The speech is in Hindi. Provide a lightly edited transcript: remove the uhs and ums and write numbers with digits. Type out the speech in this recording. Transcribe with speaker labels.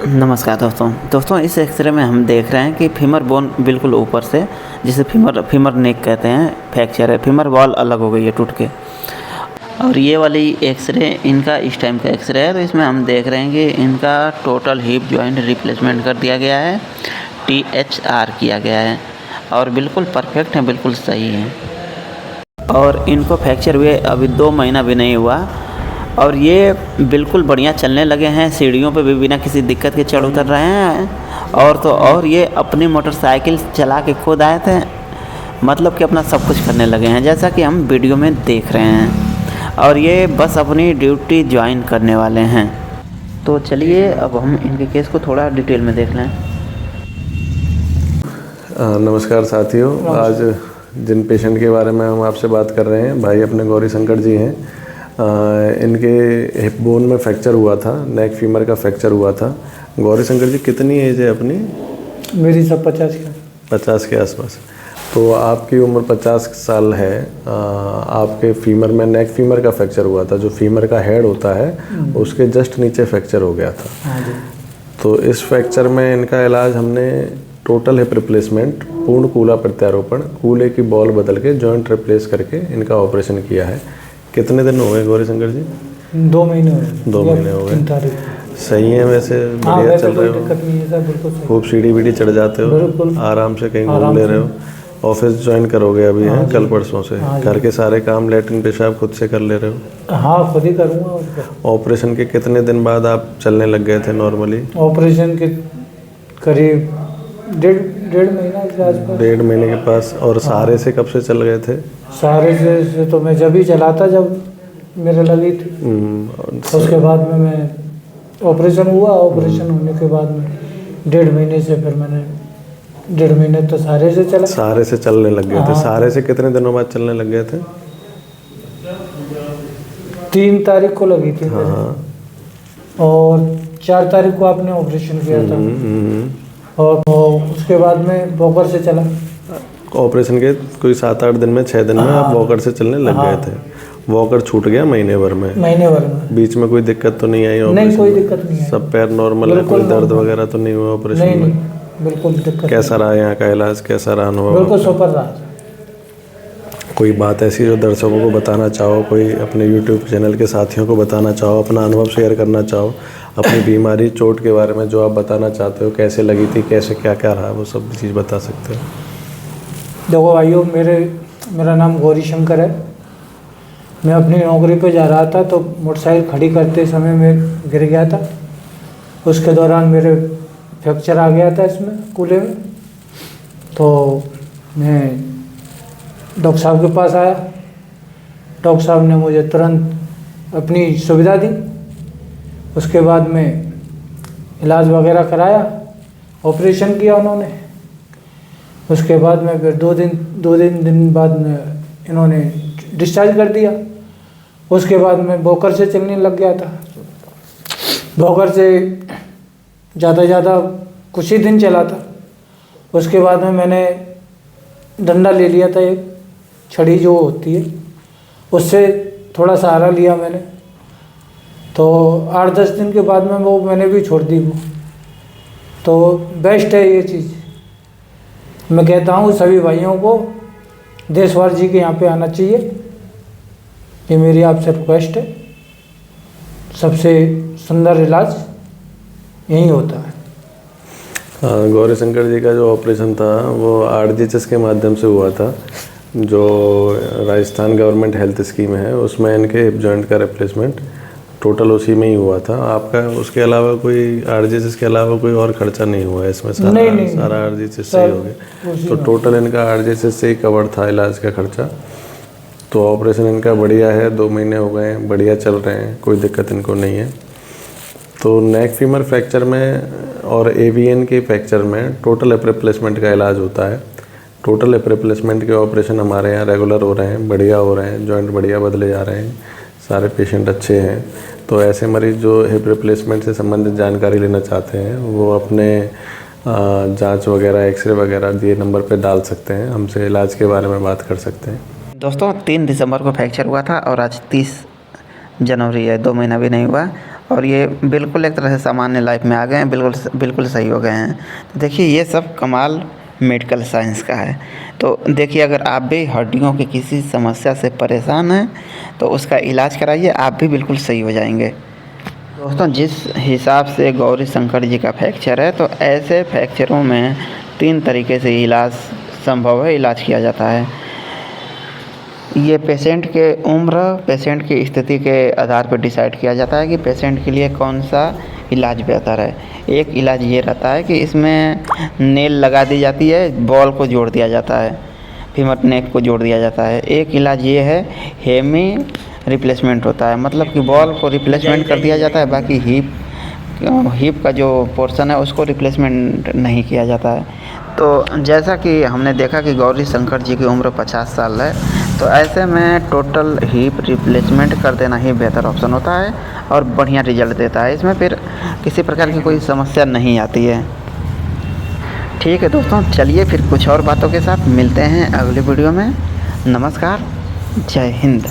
Speaker 1: नमस्कार दोस्तों इस एक्सरे में हम देख रहे हैं कि फीमर बोन बिल्कुल ऊपर से, जिसे फीमर नेक कहते हैं, फ्रैक्चर है। फीमर वॉल अलग हो गई है टूट के। और ये वाली एक्सरे इनका इस टाइम का एक्सरे है। तो इसमें हम देख रहे हैं कि इनका टोटल हिप जॉइंट रिप्लेसमेंट कर दिया गया है, THR किया गया है और बिल्कुल परफेक्ट है, बिल्कुल सही है। और इनको फ्रैक्चर हुए अभी 2 महीना भी नहीं हुआ और ये बिल्कुल बढ़िया चलने लगे हैं। सीढ़ियों पे भी बिना किसी दिक्कत के चढ़ उतर रहे हैं। और तो और ये अपनी मोटरसाइकिल चला के खुद आए थे, मतलब कि अपना सब कुछ करने लगे हैं, जैसा कि हम वीडियो में देख रहे हैं। और ये बस अपनी ड्यूटी ज्वाइन करने वाले हैं। तो चलिए अब हम इनके केस को थोड़ा डिटेल में देख लें।
Speaker 2: नमस्कार साथियों, आज जिन पेशेंट के बारे में हम आपसे बात कर रहे हैं, भाई अपने गौरी शंकर जी हैं। इनके हिप बोन में फ्रैक्चर हुआ था, नेक फीमर का फ्रैक्चर हुआ था। गौरी शंकर जी, कितनी एज है अपनी?
Speaker 3: मेरी सब
Speaker 2: 50 के आसपास। तो आपकी उम्र 50 साल है। आपके फीमर में नेक फीमर का फ्रैक्चर हुआ था। जो फीमर का हेड होता है उसके जस्ट नीचे फ्रैक्चर हो गया था। तो इस फ्रैक्चर में इनका इलाज हमने टोटल हिप रिप्लेसमेंट, पूर्ण कूला प्रत्यारोपण, कूले की बॉल बदल के जॉइंट रिप्लेस करके इनका ऑपरेशन किया है। कितने दिन हो गए गौरी शंकर जी?
Speaker 3: 2 महीने हो गए।
Speaker 2: 2 महीने हो गए। सही है वैसे, बढ़िया चल रहे हो, खूब सीढ़ी वीढ़ी चढ़ जाते हो, आराम से कहीं घूम ले रहे हो। ऑफिस ज्वाइन करोगे अभी? हैं कल परसों से? घर के सारे काम, लैट्रिन पेशाब खुद से कर ले रहे हो?
Speaker 3: हाँ, खुद ही करूँगा।
Speaker 2: ऑपरेशन के कितने दिन बाद आप चलने लग गए थे नॉर्मली?
Speaker 3: ऑपरेशन के करीब डेढ़ महीना के आसपास।
Speaker 2: 1.5 महीने के पास। और सहारे से कब से चल गए थे?
Speaker 3: सहारे से तो मैं जब ही चलाता जब मेरे लगी थी। उसके बाद में मैं ऑपरेशन हुआ। ऑपरेशन होने के बाद में 1.5 महीने से फिर मैंने 1.5 महीने तो सहारे से चला।
Speaker 2: सहारे से चलने लग गए थे। सहारे से कितने दिनों बाद चलने लग गए थे?
Speaker 3: 3 तारीख को लगी थी।
Speaker 2: हाँ।
Speaker 3: और 4 तारीख को आपने ऑपरेशन किया था। और उसके बाद में वॉकर से चला।
Speaker 2: ऑपरेशन के कोई 7-8 दिन में, 6 दिन में आप वॉकर से चलने लग गए थे। वॉकर छूट गया महीने भर में?
Speaker 3: महीने भर में।
Speaker 2: बीच में कोई दिक्कत तो नहीं आई?
Speaker 3: नहीं, कोई दिक्कत नहीं आई।
Speaker 2: सब पैर नॉर्मल है? कोई दर्द वगैरह तो नहीं हुआ ऑपरेशन में?
Speaker 3: नहीं, बिल्कुल दिक्कत।
Speaker 2: कैसा रहा यहाँ का इलाज? कैसा रहा अनुभव?
Speaker 3: बिल्कुल सुपर रहा।
Speaker 2: कोई बात ऐसी जो दर्शकों को बताना चाहो, कोई अपने YouTube चैनल के साथियों को बताना चाहो, अपना अनुभव शेयर करना चाहो, अपनी बीमारी, चोट के बारे में जो आप बताना चाहते हो, कैसे लगी थी, कैसे क्या क्या रहा, वो सब चीज़ बता सकते हो।
Speaker 3: देखो भाइयों, मेरा नाम गौरी शंकर है। मैं अपनी नौकरी पे जा रहा था तो मोटरसाइकिल खड़ी करते समय मैं गिर गया था। उसके दौरान मेरे फ्रैक्चर आ गया था इसमें, कूले में। तो मैं डॉक्टर साहब के पास आया। डॉक्टर साहब ने मुझे तुरंत अपनी सुविधा दी। उसके बाद में इलाज वगैरह कराया, ऑपरेशन किया उन्होंने। उसके बाद में फिर 2 दिन बाद में इन्होंने डिस्चार्ज कर दिया। उसके बाद में वॉकर से चलने लग गया था। वॉकर से ज़्यादा कुछ ही दिन चला था। उसके बाद में मैंने डंडा ले लिया था, एक छड़ी जो होती है, उससे थोड़ा सहारा लिया मैंने। तो 8-10 दिन के बाद में वो मैंने भी छोड़ दी वो। तो बेस्ट है ये चीज़। मैं कहता हूँ सभी भाइयों को देशवार जी के यहाँ पे आना चाहिए। ये मेरी आपसे रिक्वेस्ट है। सबसे सुंदर इलाज यही होता है।
Speaker 2: गौरी शंकर जी का जो ऑपरेशन था वो RGHS के माध्यम से हुआ था, जो राजस्थान गवर्नमेंट हेल्थ स्कीम है, उसमें इनके हिप जॉइंट का रिप्लेसमेंट टोटल उसी में ही हुआ था। आपका उसके अलावा कोई RGHS के अलावा कोई और खर्चा नहीं हुआ है इसमें? सारा RGHS से ही हो गया। तो टोटल इनका RGHS से ही कवर था इलाज का खर्चा। तो ऑपरेशन इनका बढ़िया है, 2 महीने हो गए हैं, बढ़िया चल रहे हैं, कोई दिक्कत इनको नहीं है। तो नेक फीमर फ्रैक्चर में और AVN के फ्रैक्चर में टोटल हिप रिप्लेसमेंट का इलाज होता है। टोटल हिप रिप्लेसमेंट के ऑपरेशन हमारे यहाँ रेगुलर हो रहे हैं, बढ़िया हो रहे हैं, जॉइंट बढ़िया बदले जा रहे हैं, सारे पेशेंट अच्छे हैं। तो ऐसे मरीज़ जो हिप रिप्लेसमेंट से संबंधित जानकारी लेना चाहते हैं वो अपने जांच वगैरह, एक्सरे वगैरह दिए नंबर पे डाल सकते हैं, हमसे इलाज के बारे में बात कर सकते हैं।
Speaker 1: दोस्तों 3 दिसंबर को फ्रैक्चर हुआ था और आज 30 जनवरी है, 2 महीना भी नहीं हुआ और ये बिल्कुल एक तरह से सामान्य लाइफ में आ गए हैं, बिल्कुल सही हो गए हैं। तो देखिए ये सब कमाल मेडिकल साइंस का है। तो देखिए अगर आप भी हड्डियों की किसी समस्या से परेशान हैं तो उसका इलाज कराइए, आप भी बिल्कुल सही हो जाएंगे। दोस्तों जिस हिसाब से गौरी शंकर जी का फ्रैक्चर है, तो ऐसे फ्रैक्चरों में 3 तरीके से इलाज संभव है, इलाज किया जाता है। ये पेशेंट के उम्र, पेशेंट की स्थिति के आधार पर डिसाइड किया जाता है कि पेशेंट के लिए कौन सा इलाज बेहतर है। एक इलाज ये रहता है कि इसमें नेल लगा दी जाती है, बॉल को जोड़ दिया जाता है, फीमर नेक को जोड़ दिया जाता है। एक इलाज ये है हेमी रिप्लेसमेंट होता है, मतलब कि बॉल को रिप्लेसमेंट कर दिया जाता है, बाकी हिप का जो पोर्शन है उसको रिप्लेसमेंट नहीं किया जाता है। तो जैसा कि हमने देखा कि गौरी शंकर जी की उम्र 50 साल है, तो ऐसे में टोटल हिप रिप्लेसमेंट कर देना ही बेहतर ऑप्शन होता है और बढ़िया रिजल्ट देता है। इसमें फिर किसी प्रकार की कोई समस्या नहीं आती है। ठीक है दोस्तों, चलिए फिर कुछ और बातों के साथ मिलते हैं अगली वीडियो में। नमस्कार, जय हिंद।